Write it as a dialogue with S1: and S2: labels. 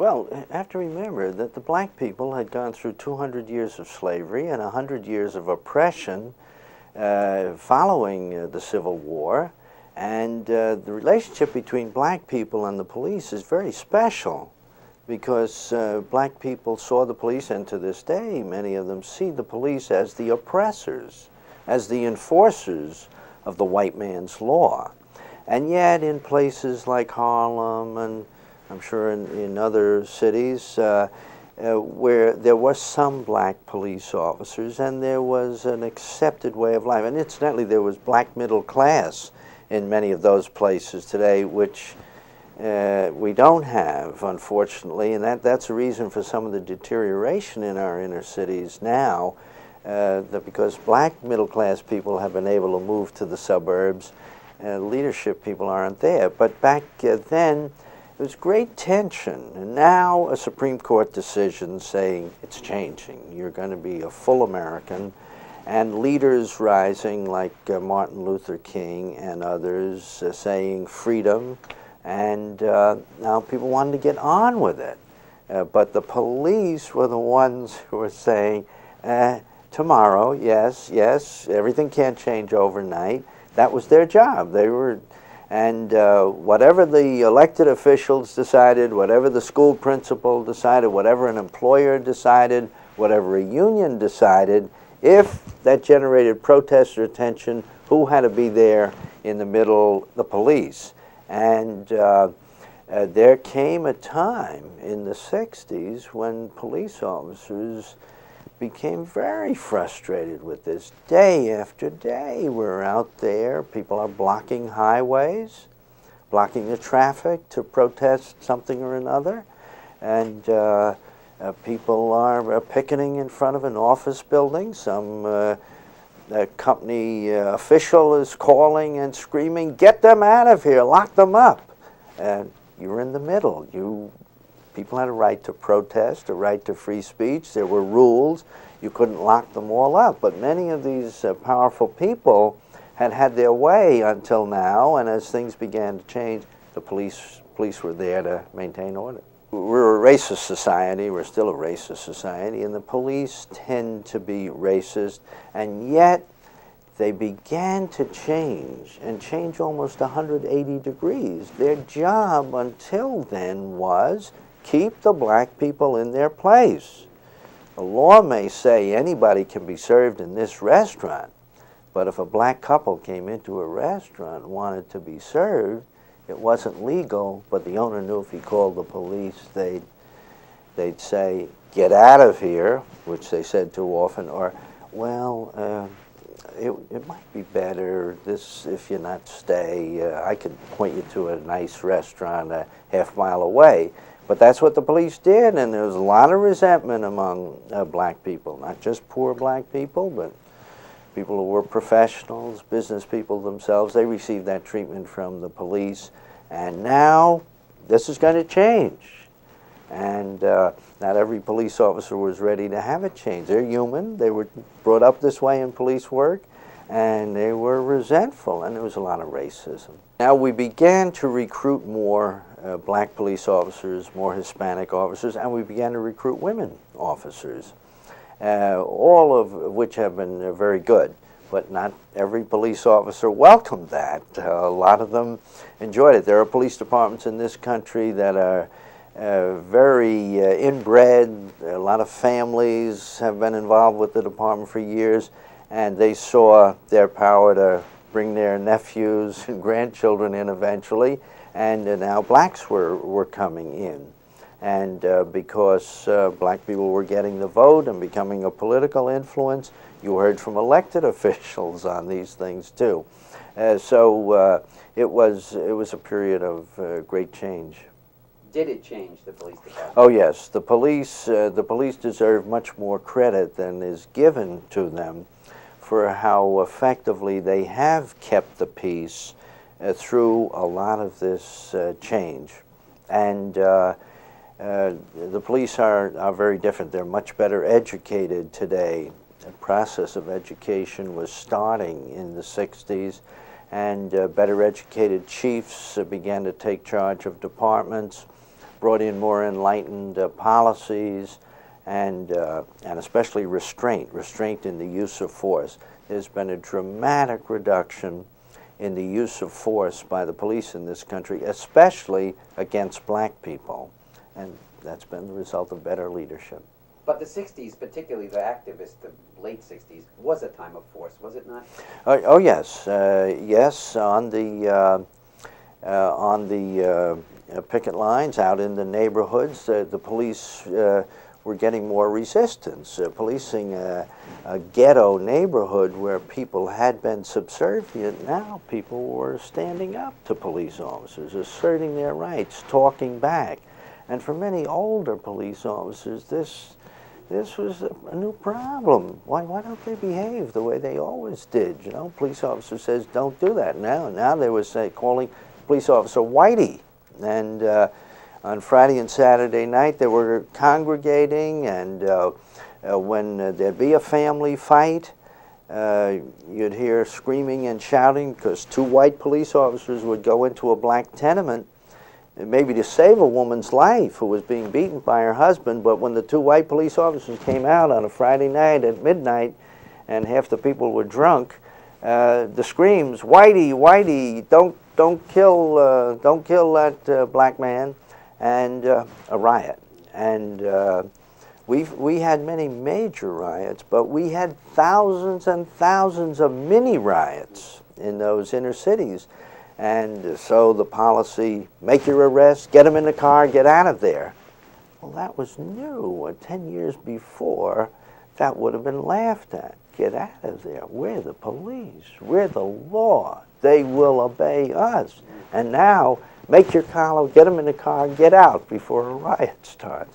S1: Well, have to remember that the black people had gone through 200 years of slavery and 100 years of oppression following the Civil War, and the relationship between black people and the police is very special because black people saw the police, and to this day many of them see the police as the oppressors, as the enforcers of the white man's law. And yet in places like Harlem, and I'm sure in other cities where there were some black police officers and there was an accepted way of life, and incidentally there was black middle class in many of those places today, which we don't have, unfortunately, and that's a reason for some of the deterioration in our inner cities now, that because black middle class people have been able to move to the suburbs, leadership people aren't there. But back then, there was great tension, and now a Supreme Court decision saying it's changing. You're going to be a full American, and leaders rising like Martin Luther King and others saying freedom, and now people wanted to get on with it. But the police were the ones who were saying, tomorrow, yes, everything can't change overnight. That was their job. They were, and whatever the elected officials decided, whatever the school principal decided, whatever an employer decided, whatever a union decided, if that generated protest or attention, who had to be there in the middle? The police. And there came a time in the 60s when police officers became very frustrated with this. Day after day, we're out there, people are blocking highways, blocking the traffic to protest something or another, and people are picketing in front of an office building. Some company official is calling and screaming, "Get them out of here, lock them up." And you're in the middle. People had a right to protest, a right to free speech. There were rules. You couldn't lock them all up. But many of these powerful people had had their way until now, and as things began to change, the police were there to maintain order. We're a racist society. We're still a racist society, and the police tend to be racist, and yet they began to change, and change almost 180 degrees. Their job until then was keep the black people in their place. The law may say anybody can be served in this restaurant, but if a black couple came into a restaurant and wanted to be served, it wasn't legal, but the owner knew if he called the police, they'd say, "Get out of here," which they said too often, or, well, it might be better this if you're not stay. I could point you to a nice restaurant a half-mile away. But that's what the police did, and there was a lot of resentment among black people, not just poor black people, but people who were professionals, business people themselves. They received that treatment from the police, and now this is going to change. And not every police officer was ready to have it change. They're human. They were brought up this way in police work, and they were resentful, and there was a lot of racism. Now we began to recruit more black police officers, more Hispanic officers, and we began to recruit women officers, all of which have been very good. But not every police officer welcomed that. A lot of them enjoyed it. There are police departments in this country that are very inbred. A lot of families have been involved with the department for years, and they saw their power to bring their nephews and grandchildren in eventually, and now blacks were coming in. And because black people were getting the vote and becoming a political influence, you heard from elected officials on these things too. So it was a period of great change.
S2: Did it change the police department?
S1: Oh yes, the police deserve much more credit than is given to them for how effectively they have kept the peace through a lot of this change. And the police are very different. They're much better educated today. The process of education was starting in the 60s, and better educated chiefs began to take charge of departments. brought in more enlightened policies, and especially restraint in the use of force. There's been a dramatic reduction in the use of force by the police in this country, especially against black people, and that's been the result of better leadership.
S2: But the 60s, particularly the activist, the late 60s, was a time of force, was it not?
S1: Oh yes, yes. On the picket lines out in the neighborhoods, the police were getting more resistance. Policing a ghetto neighborhood where people had been subservient, now people were standing up to police officers, asserting their rights, talking back. And for many older police officers, this was a new problem. Why don't they behave the way they always did? You know, police officer says, don't do that. Now they were calling police officer Whitey. And on Friday and Saturday night, they were congregating, and when there'd be a family fight, you'd hear screaming and shouting because two white police officers would go into a black tenement, maybe to save a woman's life who was being beaten by her husband. But when the two white police officers came out on a Friday night at midnight and half the people were drunk, the screams, Whitey, Whitey, don't kill that black man, and a riot. And we had many major riots, but we had thousands and thousands of mini riots in those inner cities. And so the policy, make your arrest, get them in the car, get out of there. Well, that was new. 10 years before, that would have been laughed at. Get out of there. We're the police. We're the law. They will obey us. And now, make your collar, get them in the car, get out before a riot starts.